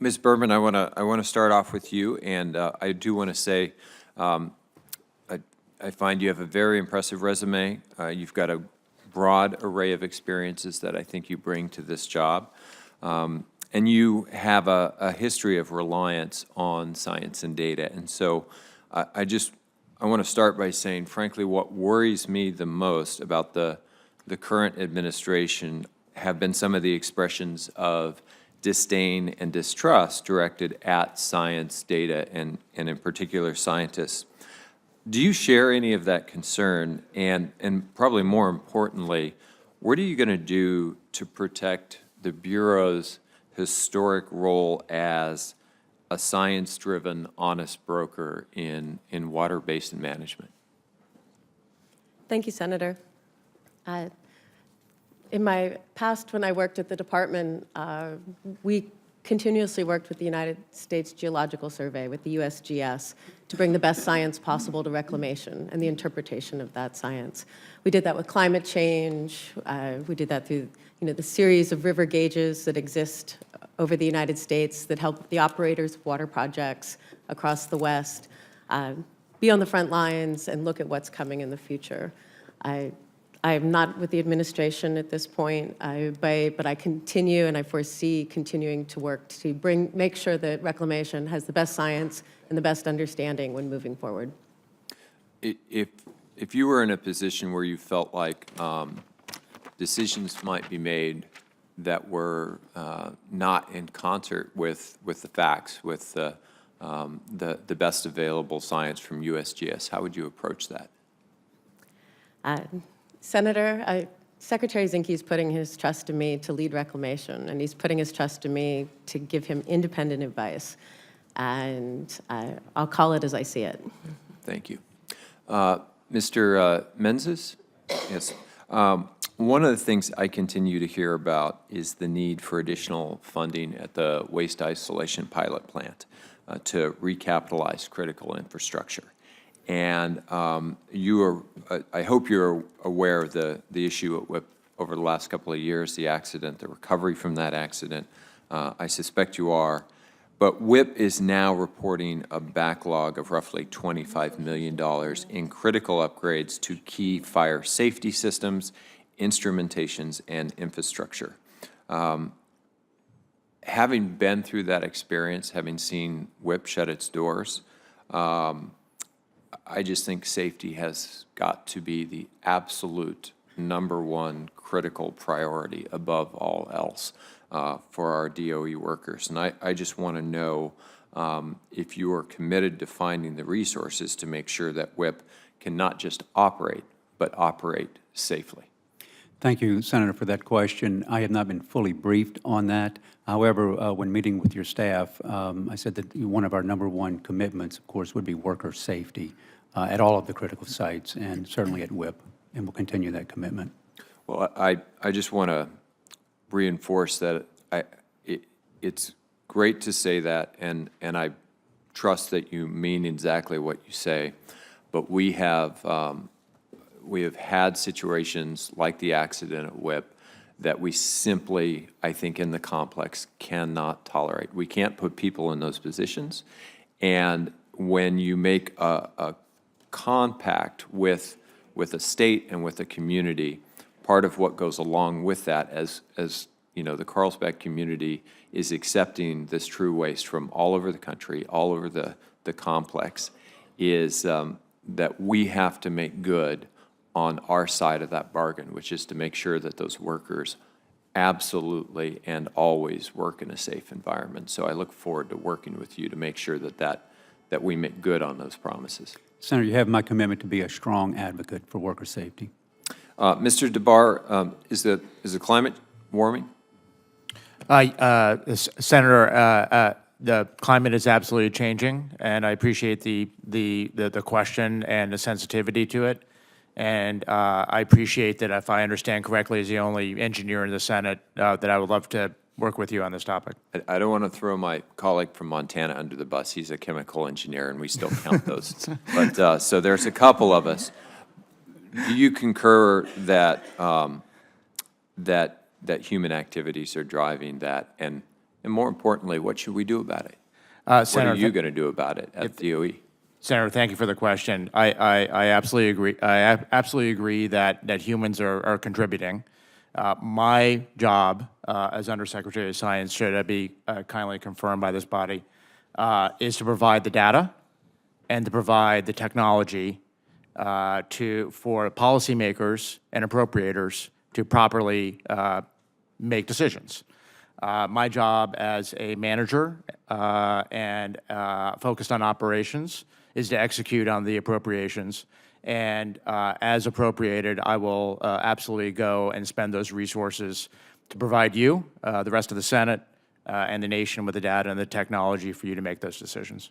Ms. Burman, I want to start off with you, and I do want to say I find you have a very impressive resume. You've got a broad array of experiences that I think you bring to this job, and you have a history of reliance on science and data. And so I want to start by saying, frankly, what worries me the most about the current administration have been some of the expressions of disdain and distrust directed at science, data, and in particular scientists. Do you share any of that concern? And probably more importantly, what are you going to do to protect the Bureau's historic role as a science-driven, honest broker in water basin management? Thank you, Senator. In my past, when I worked at the department, we continuously worked with the United States Geological Survey, with the USGS, to bring the best science possible to reclamation and the interpretation of that science. We did that with climate change. We did that through the series of river gauges that exist over the United States that help the operators of water projects across the West be on the front lines and look at what's coming in the future. I am not with the administration at this point, but I continue and I foresee continuing to work to make sure that reclamation has the best science and the best understanding when moving forward. If you were in a position where you felt like decisions might be made that were not in concert with the facts, with the best available science from USGS, how would you approach that? Senator, Secretary Zinke is putting his trust in me to lead reclamation, and he's putting his trust in me to give him independent advice. And I'll call it as I see it. Thank you. Mr. Menezes? Yes. One of the things I continue to hear about is the need for additional funding at the waste isolation pilot plant to recapitalize critical infrastructure. And I hope you're aware of the issue at WIPP over the last couple of years, the accident, the recovery from that accident. I suspect you are. But WIPP is now reporting a backlog of roughly $25 million in critical upgrades to key fire safety systems, instrumentations, and infrastructure. Having been through that experience, having seen WIPP shut its doors, I just think safety has got to be the absolute #1 critical priority above all else for our DOE workers. And I just want to know if you are committed to finding the resources to make sure that WIPP can not just operate, but operate safely. Thank you, Senator, for that question. I have not been fully briefed on that. However, when meeting with your staff, I said that one of our #1 commitments, of course, would be worker safety at all of the critical sites, and certainly at WIPP, and we'll continue that commitment. Well, I just want to reinforce that it's great to say that, and I trust that you mean exactly what you say, but we have had situations like the accident at WIPP that we simply, I think, in the complex cannot tolerate. We can't put people in those positions, and when you make a compact with a state and with a community, part of what goes along with that, as you know, the Carlsbad community is accepting this true waste from all over the country, all over the complex, is that we have to make good on our side of that bargain, which is to make sure that those workers absolutely and always work in a safe environment. So I look forward to working with you to make sure that we make good on those promises. Senator, you have my commitment to be a strong advocate for worker safety. Mr. Dabbar, is the climate warming? Senator, the climate is absolutely changing, and I appreciate the question and the sensitivity to it. And I appreciate that, if I understand correctly, as the only engineer in the Senate, that I would love to work with you on this topic. I don't want to throw my colleague from Montana under the bus. He's a chemical engineer, and we still count those. But so there's a couple of us. Do you concur that that human activities are driving that, and And more importantly, what should we do about it? What Senator, are you going to do about it at DOE? Senator, thank you for the question. I absolutely agree. Absolutely agree that humans are contributing. My job as Undersecretary of Science, should it be kindly confirmed by this body, is to provide the data and to provide the technology for policymakers and appropriators to properly make decisions. My job as a manager and focused on operations is to execute on the appropriations. And as appropriated, I will absolutely go and spend those resources to provide you, the rest of the Senate, and the nation with the data and the technology for you to make those decisions.